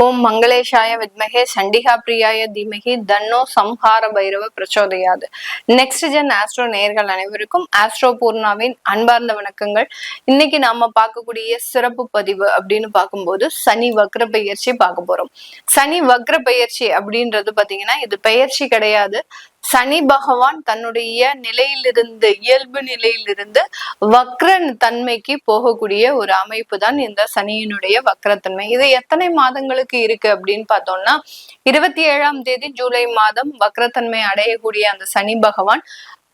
ஓம் மங்களேஷாய வித்மகே சண்டிகா பிரியாய தீமகி தன்னோ சம்ஹார பைரவ பிரச்சோதயாது. நெக்ஸ்ட் ஜென் ஆஸ்ட்ரோ நேயர்கள் அனைவருக்கும் ஆஸ்ட்ரோ பூர்ணாவின் அன்பார்ந்த வணக்கங்கள். இன்னைக்கு நாம பார்க்கக்கூடிய சிறப்பு பதிவு அப்படின்னு பார்க்கும்போது சனி வக்ர பெயர்ச்சி பார்க்க போறோம். சனி வக்ர பெயர்ச்சி அப்படின்றது பாத்தீங்கன்னா இது பெயர்ச்சி கிடையாது. சனி பகவான் தன்னுடைய நிலையிலிருந்து இயல்பு நிலையிலிருந்து வக்ர தன்மைக்கு போகக்கூடிய ஒரு அமைப்பு தான் இந்த சனியினுடைய வக்ரத்தன்மை. இது எத்தனை மாதங்களுக்கு இருக்கு அப்படின்னு பார்த்தோம்னா 27ஆம் தேதி ஜூலை மாதம் வக்ரத்தன்மை அடையக்கூடிய அந்த சனி பகவான்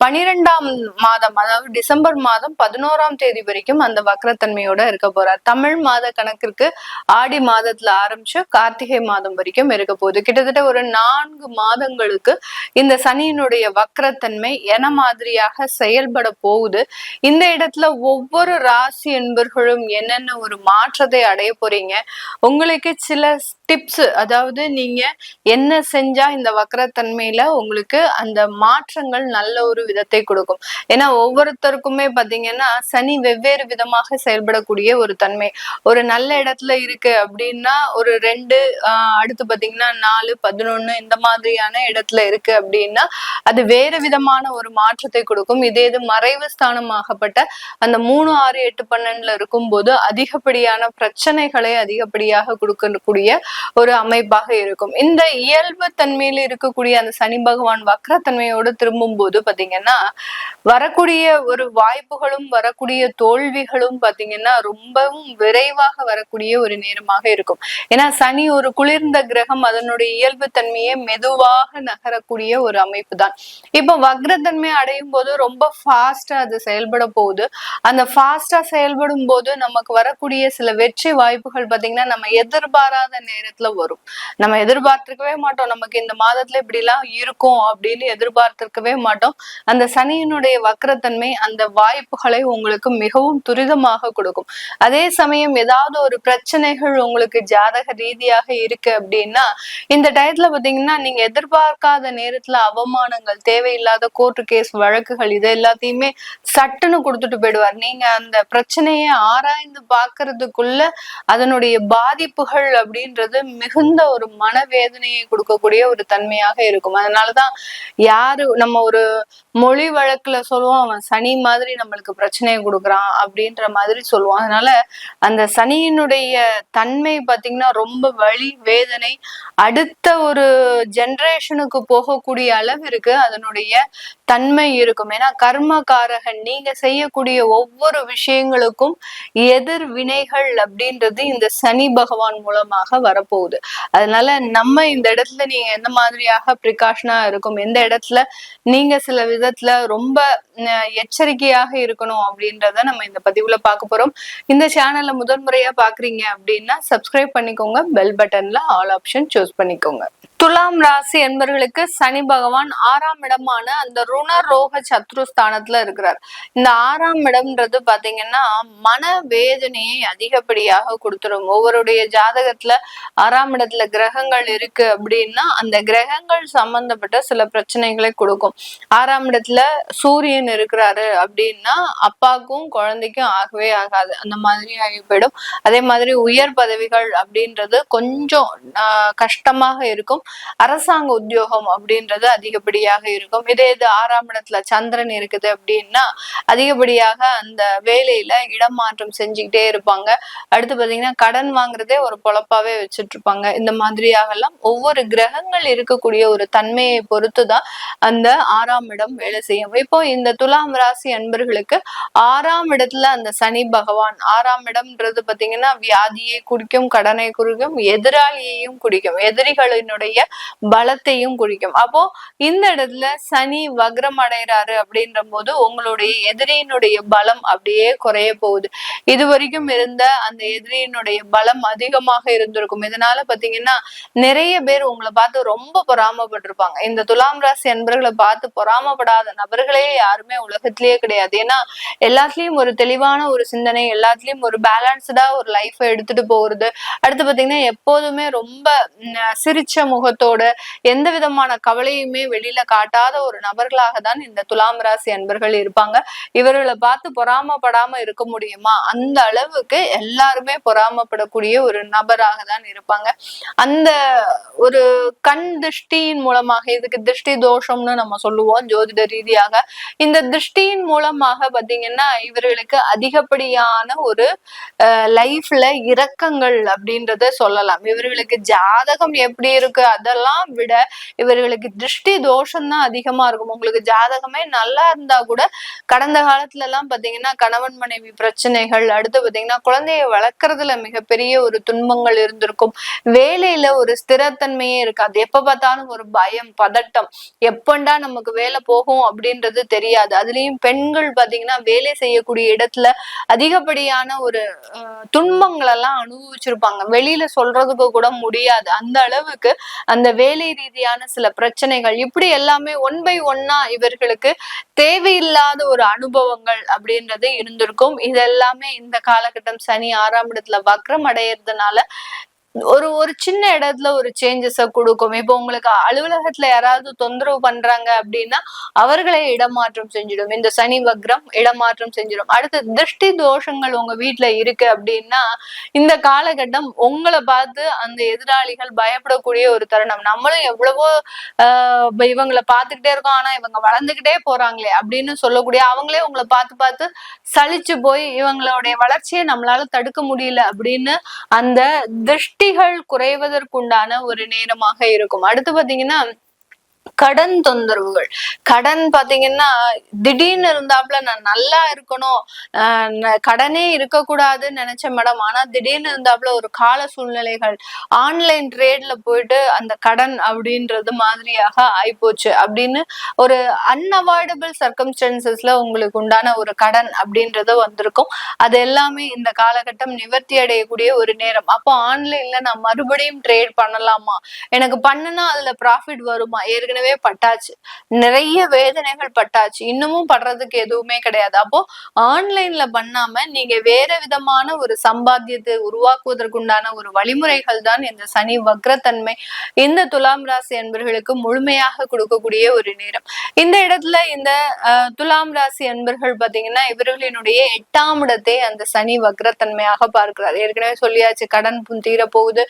12ஆம் மாதம் அதாவது டிசம்பர் மாதம் 11ஆம் தேதி வரைக்கும் அந்த வக்ரத்தன்மையோட இருக்க போறார். தமிழ் மாத கணக்கிற்கு ஆடி மாதத்துல ஆரம்பிச்சு கார்த்திகை மாதம் வரைக்கும் இருக்க போகுது. கிட்டத்தட்ட ஒரு 4 மாதங்களுக்கு இந்த சனியினுடைய வக்ரத்தன்மை என மாதிரியாக செயல்பட போகுது. இந்த இடத்துல ஒவ்வொரு ராசி என்பர்களும் என்னென்ன ஒரு மாற்றத்தை அடைய போறீங்க, உங்களுக்கு சில டிப்ஸ், அதாவது நீங்க என்ன செஞ்சா இந்த வக்ரத்தன்மையில உங்களுக்கு அந்த மாற்றங்கள் நல்ல ஒரு விதத்தை கொடுக்கும். ஏன்னா ஒவ்வொருத்தருக்குமே பாத்தீங்கன்னா சனி வெவ்வேறு விதமாக செயல்படக்கூடிய ஒரு தன்மை. ஒரு நல்ல இடத்துல இருக்கு அப்படின்னா ஒரு 2 அடுத்து பாத்தீங்கன்னா 4 11 இந்த மாதிரியான இடத்துல இருக்கு அப்படின்னா அது வேறு விதமான ஒரு மாற்றத்தை கொடுக்கும். இதே இது மறைவு ஸ்தானமாகப்பட்ட அந்த 3 6 8 12ல இருக்கும் போது அதிகப்படியான பிரச்சனைகளை அதிகப்படியாக கொடுக்கக்கூடிய ஒரு அமைப்பாக இருக்கும். இந்த இயல்பு தன்மையில இருக்கக்கூடிய அந்த சனி பகவான் வக்ரத்தன்மையோடு திரும்பும் போது பாத்தீங்கன்னா வரக்கூடிய ஒரு வாய்ப்புகளும் வரக்கூடிய தோல்விகளும் பாத்தீங்கன்னா ரொம்பவும் விரைவாக வரக்கூடிய ஒரு நேரமாக இருக்கும். ஏன்னா சனி ஒரு குளிர்ந்த கிரகம், அதனுடைய இயல்பு தன்மையை மெதுவாக நகரக்கூடிய ஒரு அமைப்பு தான். இப்ப வக்ரத்தன்மை அடையும் போது ரொம்ப ஃபாஸ்டா அது செயல்பட போகுது. அந்த ஃபாஸ்டா செயல்படும் போது நமக்கு வரக்கூடிய சில வெற்றி வாய்ப்புகள் பாத்தீங்கன்னா நம்ம எதிர்பாராத நேரத்துல வரும். நம்ம எதிர்பார்த்திருக்கவே மாட்டோம் நமக்கு இந்த மாதத்துல இப்படி எல்லாம் இருக்கும் அப்படின்னு எதிர்பார்த்திருக்கவே மாட்டோம். அந்த சனியினுடைய வக்ரத்தன்மை அந்த வாய்ப்புகளை உங்களுக்கு மிகவும் துரிதமாக கொடுக்கும். அதே சமயம் ஏதாவது ஒரு பிரச்சனைகள் உங்களுக்கு ஜாதக ரீதியாக இருக்கு அப்படின்னா இந்த டயத்துல பாத்தீங்கன்னா நீங்க எதிர்பார்க்காத நேரத்துல அவமானங்கள், தேவையில்லாத கோர்ட்டு கேஸ் வழக்குகள் இது எல்லாத்தையுமே சட்டுன்னு கொடுத்துட்டு போயிடுவார். நீங்க அந்த பிரச்சனையை ஆராய்ந்து பாக்குறதுக்குள்ள அதனுடைய பாதிப்புகள் அப்படின்றது மிகுந்த ஒரு மனவேதனையை கொடுக்கக்கூடிய ஒரு தன்மையாக இருக்கும். அதனாலதான் யாரு நம்ம ஒரு மொழி வழக்குல சொல்லுவோம் அவன் சனி மாதிரி நம்மளுக்கு பிரச்சனையை கொடுக்குறான் அப்படின்ற மாதிரி சொல்லுவோம். அதனால அந்த சனியினுடைய தன்மை பாத்தீங்கன்னா ரொம்ப வலி வேதனை அடுத்த ஒரு ஜெனரேஷனுக்கு போகக்கூடிய அளவு இருக்கு அதனுடைய தன்மை இருக்கும். ஏன்னா கர்மகாரகன், நீங்க செய்யக்கூடிய ஒவ்வொரு விஷயங்களுக்கும் எதிர் வினைகள் அப்படின்றது இந்த சனி பகவான் மூலமாக வரப்போகுது. அதனால நம்ம இந்த இடத்துல நீங்க எந்த மாதிரியாக பிரிகாஷனா இருக்கும், எந்த இடத்துல நீங்க சில விதத்துல ரொம்ப எச்சரிக்கையாக இருக்கணும் அப்படின்றத நம்ம இந்த பதிவுல பார்க்க போறோம். இந்த சேனல்ல முதன்முறையா பாக்குறீங்க அப்படின்னா சப்ஸ்கிரைப் பண்ணிக்கோங்க, பெல் பட்டன்ல ஆல் ஆப்ஷன் சூஸ் பண்ணிக்கோங்க. துலாம் ராசி என்பவர்களுக்கு சனி பகவான் 6ஆம் இடமான அந்த ருண ரோக சத்ருஸ்தானத்துல இருக்கிறார். இந்த 6ஆம் இடம்ன்றது பாத்தீங்கன்னா மன வேதனையை அதிகப்படியாக கொடுத்துரும். ஒவ்வொருடைய ஜாதகத்துல 6ஆம் இடத்துல கிரகங்கள் இருக்கு அப்படின்னா அந்த கிரகங்கள் சம்பந்தப்பட்ட சில பிரச்சனைகளை கொடுக்கும். 6ஆம் இடத்துல சூரியன் இருக்கிறாரு அப்படின்னா அப்பாவுக்கும் குழந்தைக்கும் ஆகவே ஆகாது, அந்த மாதிரி ஆகி போயிடும். அதே மாதிரி உயர் பதவிகள் அப்படின்றது கொஞ்சம் கஷ்டமாக இருக்கும். அரசாங்க உத்தியோகம் அப்படின்றது அதிகப்படியாக இருக்கும். இதே இது 6ஆம் இடத்துல சந்திரன் இருக்குது அப்படின்னா அதிகப்படியாக அந்த வேலையில இடமாற்றம் செஞ்சுக்கிட்டே இருப்பாங்க. அடுத்து பாத்தீங்கன்னா கடன் வாங்குறதே ஒரு பொழப்பாவே வச்சுட்டு இருப்பாங்க. இந்த மாதிரியாக எல்லாம் ஒவ்வொரு கிரகங்கள் இருக்கக்கூடிய ஒரு தன்மையை பொறுத்துதான் அந்த 6ஆம் இடம் வேலை செய்யும். இப்போ இந்த துலாம் ராசி அன்பர்களுக்கு 6ஆம் இடத்துல அந்த சனி பகவான், 6ஆம் இடம்ன்றது பாத்தீங்கன்னா வியாதியை குடிக்கும், கடனை குடிக்கும், எதிராளியையும் குடிக்கும், எதிரிகளினுடைய பலத்தையும் குறிக்கும். அப்போ இந்த இடத்துல சனி வக்ரம் அடைகிறாரு அப்படின்ற போது உங்களுடைய எதிரியினுடைய பலம் அப்படியே குறைய போகுது. இது வரைக்கும் இருந்த அந்த எதிரியினுடைய பலம் அதிகமாக இருந்திருக்கும். இதனால பாத்தீங்கன்னா நிறைய பேர் உங்களை பார்த்து ரொம்ப பொறாமப்பட்டிருப்பாங்க. இந்த துலாம் ராசி அன்பர்களை பார்த்து பொறாமப்படாத நபர்களே யாருமே உலகத்திலேயே கிடையாது. ஏன்னா எல்லாத்துலயும் ஒரு தெளிவான ஒரு சிந்தனை, எல்லாத்துலயும் ஒரு பேலன்ஸ்டா ஒரு லைஃபை எடுத்துட்டு போறது. அடுத்து பாத்தீங்கன்னா எப்போதுமே ரொம்ப சிரிச்ச முக முகத்தோட எந்த விதமான கவலையுமே வெளியில காட்டாத ஒரு நபர்களாக தான் இந்த துலாம் ராசி அன்பர்கள் இருப்பாங்க. இவர்களை பார்த்து பொறாமப்படாம இருக்க முடியுமா? அந்த அளவுக்கு எல்லாருமே பொறாமப்படக்கூடிய ஒரு நபராக தான் இருப்பாங்க. அந்த ஒரு கண் திருஷ்டியின் மூலமாக, இதுக்கு திருஷ்டி தோஷம்னு நம்ம சொல்லுவோம் ஜோதிட ரீதியாக, இந்த திருஷ்டியின் மூலமாக பாத்தீங்கன்னா இவர்களுக்கு அதிகப்படியான ஒரு லைஃப்ல இரக்கங்கள் அப்படின்றத சொல்லலாம். இவர்களுக்கு ஜாதகம் எப்படி இருக்கு அதெல்லாம் விட இவர்களுக்கு திருஷ்டி தோஷம் தான் அதிகமா இருக்கும். உங்களுக்கு ஜாதகமே நல்லா இருந்தா கூட கடந்த காலத்துல எல்லாம் பாத்தீங்கன்னா கணவன் மனைவி பிரச்சனைகள், அடுத்து பாத்தீங்கன்னா குழந்தைய வளர்க்கறதுல மிகப்பெரிய ஒரு துன்பங்கள் இருந்திருக்கும். வேலையில ஒரு ஸ்திரத்தன்மையே இருக்காது. எப்ப பார்த்தாலும் ஒரு பயம், பதட்டம், எப்பண்டா நமக்கு வேலை போகும் அப்படின்றது தெரியாது. அதுலயும் பெண்கள் பாத்தீங்கன்னா வேலை செய்யக்கூடிய இடத்துல அதிகப்படியான ஒரு துன்பங்கள் எல்லாம் அனுபவிச்சிருப்பாங்க. வெளியில சொல்றதுக்கு கூட முடியாது. அந்த அளவுக்கு அந்த வேலை ரீதியான சில பிரச்சனைகள் இப்படி எல்லாமே ஒன் பை ஒன்னா இவர்களுக்கு தேவையில்லாத ஒரு அனுபவங்கள் அப்படின்றது இருந்திருக்கும். இதெல்லாமே இந்த காலகட்டம் சனி 6ஆம் இடத்துல வக்ரம் அடையிறதுனால ஒரு சின்ன இடத்துல ஒரு சேஞ்சஸ கொடுக்கும். இப்போ உங்களுக்கு அலுவலகத்துல யாராவது தொந்தரவு பண்றாங்க அப்படின்னா அவர்களை இடமாற்றம் செஞ்சிடும். இந்த சனி வக்ரம் இடமாற்றம் செஞ்சிடும். அடுத்து திருஷ்டி தோஷங்கள் உங்க வீட்டுல இருக்கு அப்படின்னா இந்த காலகட்டம் உங்களை பார்த்து அந்த எதிராளிகள் பயப்படக்கூடிய ஒரு தருணம். நம்மளும் எவ்வளவோ இவங்களை பார்த்துக்கிட்டே இருக்கோம், ஆனா இவங்க வளர்ந்துகிட்டே போறாங்களே அப்படின்னு சொல்லக்கூடிய, அவங்களே உங்களை பார்த்து பார்த்து சலிச்சு போய் இவங்களுடைய வளர்ச்சியை நம்மளால தடுக்க முடியல அப்படின்னு அந்த திருஷ்டிகள் குறைவதற்குண்டான ஒரு நேரமாக இருக்கும். அடுத்து பாத்தீங்கன்னா கடன் தொந்தரவுகள். கடன் பாத்தீங்கன்னா திடீர்னு இருந்தாப்புல நான் நல்லா இருக்கணும், கடனே இருக்கக்கூடாதுன்னு நினைச்சேன் மேடம், ஆனா திடீர்னு இருந்தாப்புல ஒரு கால சூழ்நிலைகள் ஆன்லைன் ட்ரேட்ல போயிட்டு அந்த கடன் அப்படின்றது மாதிரியாக ஆயிப்போச்சு அப்படின்னு ஒரு அன்அவாய்டபிள் சர்க்கம்ஸ்டன்சஸ்ல உங்களுக்கு உண்டான ஒரு கடன் அப்படின்றது வந்திருக்கும். அது எல்லாமே இந்த காலகட்டம் நிவர்த்தி அடையக்கூடிய ஒரு நேரம். அப்போ ஆன்லைன்ல நான் மறுபடியும் ட்ரேட் பண்ணலாமா, எனக்கு பண்ணுனா அதுல ப்ராஃபிட் வருமா, ஏற்கனவே பட்டாச்சு, நிறைய வேதனைகள் பட்டாச்சு, இன்னமும் படுறதுக்கு எதுவுமே கிடையாது. அப்போ ஆன்லைன்ல பண்ணாம நீங்க வேற விதமான ஒரு சம்பாத்தியத்தை உருவாக்குவதற்குண்டான ஒரு வழிமுறைகள் தான் இந்த சனி வக்ரத்தன்மை இந்த துலாம் ராசி அன்பர்களுக்கு முழுமையாக கொடுக்கக்கூடிய ஒரு நேரம். இந்த இடத்துல இந்த துலாம் ராசி அன்பர்கள் பாத்தீங்கன்னா இவர்களினுடைய 8ஆம் இடத்தை அந்த சனி வக்ரத்தன்மையாக பார்க்கிறார். ஏற்கனவே சொல்லியாச்சு, கடன் தீர போகுது,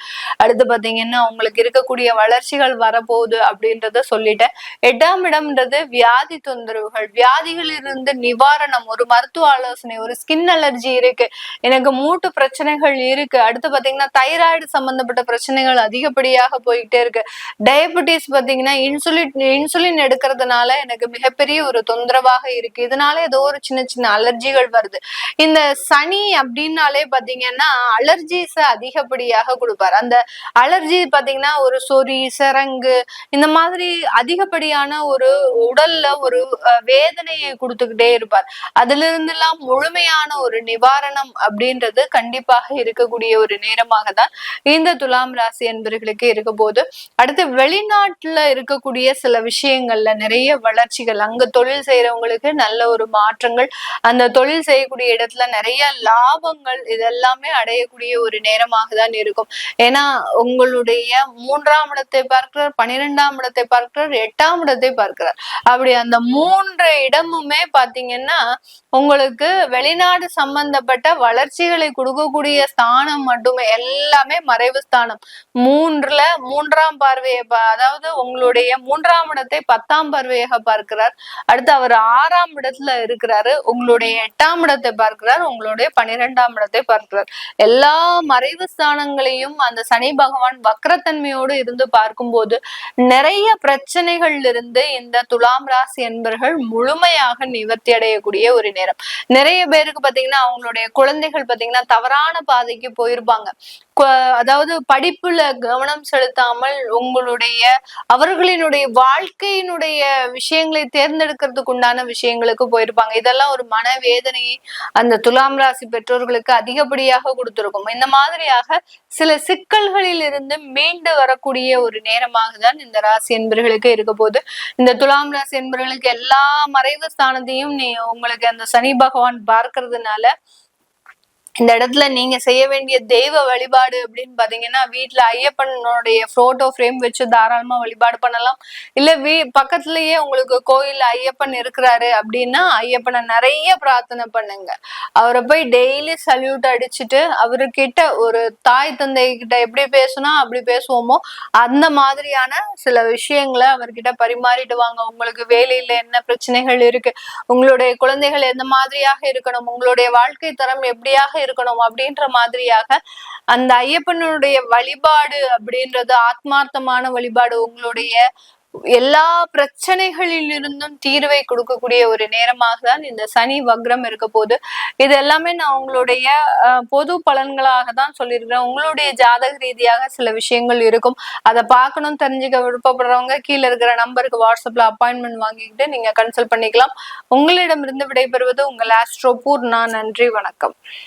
அடுத்து பாத்தீங்கன்னா உங்களுக்கு இருக்கக்கூடிய வளர்ச்சிகள் வரப்போகுது அப்படின்றத சொல்லிட்டேன். 8ஆம் இடம்ன்றது வியாதி தொந்தரவுகள், வியாதிகளிலிருந்து நிவாரணம், ஒரு மருத்துவ ஆலோசனை, ஒரு ஸ்கின் அலர்ஜி இருக்கு, எனக்கு மூட்டு பிரச்சனைகள் இருக்கு, அடுத்து பாத்தீங்கன்னா தைராய்டு சம்பந்தப்பட்ட பிரச்சனைகள் அதிகப்படியாக போயிட்டே இருக்கு, டயபெட்டிஸ் பாத்தீங்கன்னா இன்சுலின் எடுக்கிறதுனால எனக்கு மிகப்பெரிய ஒரு தொந்தரவாக இருக்கு, இதனால ஏதோ ஒரு சின்ன சின்ன அலர்ஜிகள் வருது. இந்த சனி அப்படின்னாலே பாத்தீங்கன்னா அலர்ஜிஸ அதிகப்படியாக கொடுப்பாரு. அந்த அலர்ஜி பாத்தீங்கன்னா ஒரு சொறி, சிரங்கு, இந்த மாதிரி அதிகப்படியான ஒரு உடல்ல ஒரு வேதனையை கொடுத்துக்கிட்டே இருப்பார். அதுல இருந்து எல்லாம் முழுமையான ஒரு நிவாரணம் அப்படின்றது கண்டிப்பாக இருக்கக்கூடிய ஒரு நேரமாக தான் இந்த துலாம் ராசி என்பவர்களுக்கு இருக்க போது. அடுத்து வெளிநாட்டுல இருக்கக்கூடிய சில விஷயங்கள்ல நிறைய வளர்ச்சிகள், அங்க தொழில் செய்யறவங்களுக்கு நல்ல ஒரு மாற்றங்கள், அந்த தொழில் செய்யக்கூடிய இடத்துல நிறைய லாபங்கள், இதெல்லாமே அடையக்கூடிய ஒரு நேரமாக தான் இருக்கும். ஏன்னா உங்களுடைய 3ஆம் இடத்தை பார்க்கிறார், 12ஆம் இடத்தை பார்க்கிறார், 8ஆம் இடத்தை பார்க்கிறார். அப்படி அந்த 3 இடமுமே பாத்தீங்கன்னா உங்களுக்கு வெளிநாடு சம்பந்தப்பட்ட வளர்ச்சிகளை கொடுக்கக்கூடிய ஸ்தானம் மட்டுமே, எல்லாமே மறைவு ஸ்தானம். 3ஆம் பார்வையை, அதாவது உங்களுடைய 3ஆம் இடத்தை 10ஆம் பார்வையாக பார்க்கிறார். அடுத்து அவர் 6ஆம் இடத்துல இருக்கிறாரு, உங்களுடைய 8ஆம் இடத்தை பார்க்கிறார், உங்களுடைய 12ஆம் இடத்தை பார்க்கிறார். எல்லா மறைவு ஸ்தானங்களையும் அந்த சனி பகவான் வக்ரத்தன்மையோடு இருந்து பார்க்கும்போது நிறைய பிரச்சனைகள் இருந்து இந்த துலாம் ராசி என்பர்கள் முழுமையாக நிவர்த்தி அடையக்கூடிய ஒரு நேரம். நிறைய பேருக்கு பாத்தீங்கன்னா அவங்களுடைய குழந்தைகள் பாத்தீங்கன்னா தவறான பாதைக்கு போயிருப்பாங்க. அதாவது படிப்புல கவனம் செலுத்தாமல் அவர்களினுடைய வாழ்க்கையினுடைய விஷயங்களை தேர்ந்தெடுக்கிறதுக்கு உண்டான விஷயங்களுக்கு போயிருப்பாங்க. இதெல்லாம் ஒரு மனவேதனையை அந்த துலாம் ராசி பெற்றோர்களுக்கு அதிகப்படியாக கொடுத்திருக்கும். இந்த மாதிரியாக சில சிக்கல்களில் இருந்து மீண்டு வரக்கூடிய ஒரு நேரமாக தான் இந்த ராசி என்பர்களுக்கு இருக்க போது. இந்த துலாம் ராசி என்பர்களுக்கு எல்லா மறைவு ஸ்தானத்தையும் உங்களுக்கு அந்த சனி பகவான் பார்க்கறதுனால இந்த இடத்துல நீங்க செய்ய வேண்டிய தெய்வ வழிபாடு அப்படின்னு பாத்தீங்கன்னா, வீட்டுல ஐயப்பனுடைய போட்டோ ஃப்ரேம் வச்சு தாராளமா வழிபாடு பண்ணலாம். இல்ல பக்கத்துலயே உங்களுக்கு கோயில் ஐயப்பன் இருக்கிறாரு அப்படின்னா ஐயப்பனை நிறைய பிரார்த்தனை பண்ணுங்க. அவரை போய் டெய்லி சல்யூட் அடிச்சுட்டு அவர்கிட்ட ஒரு தாய் தந்தை கிட்ட எப்படி பேசணும் அப்படி பேசுவோமோ அந்த மாதிரியான சில விஷயங்களை அவர்கிட்ட பரிமாறிட்டு வாங்க. உங்களுக்கு வேலையில என்ன பிரச்சனைகள் இருக்கு, உங்களுடைய குழந்தைகள் எந்த மாதிரியாக இருக்கணும், உங்களுடைய வாழ்க்கை தரம் எப்படியாக இருக்கணும் அப்படின்ற மாதிரியாக அந்த ஐயப்பனுடைய வழிபாடு அப்படின்றது ஆத்மார்த்தமான வழிபாடு உங்களுடைய எல்லா பிரச்சனைகளில் இருந்தும் தீர்வை கொடுக்கக்கூடிய ஒரு நேரமாக தான் இந்த சனி வக்ரம் இருக்க போது. இது எல்லாமே நான் உங்களுடைய பொது பலன்களாக தான் சொல்லியிருக்கிறேன். உங்களுடைய ஜாதக ரீதியாக சில விஷயங்கள் இருக்கும். அதை பார்க்கணும் தெரிஞ்சுக்க விருப்பப்படுறவங்க கீழே இருக்கிற நம்பருக்கு வாட்ஸ்அப்ல அப்பாயின்மெண்ட் வாங்கிக்கிட்டு நீங்க கன்சல்ட் பண்ணிக்கலாம். உங்களிடமிருந்து விடைபெறுவது உங்கள் ஆஸ்ட்ரோ பூர்ணா. நன்றி, வணக்கம்.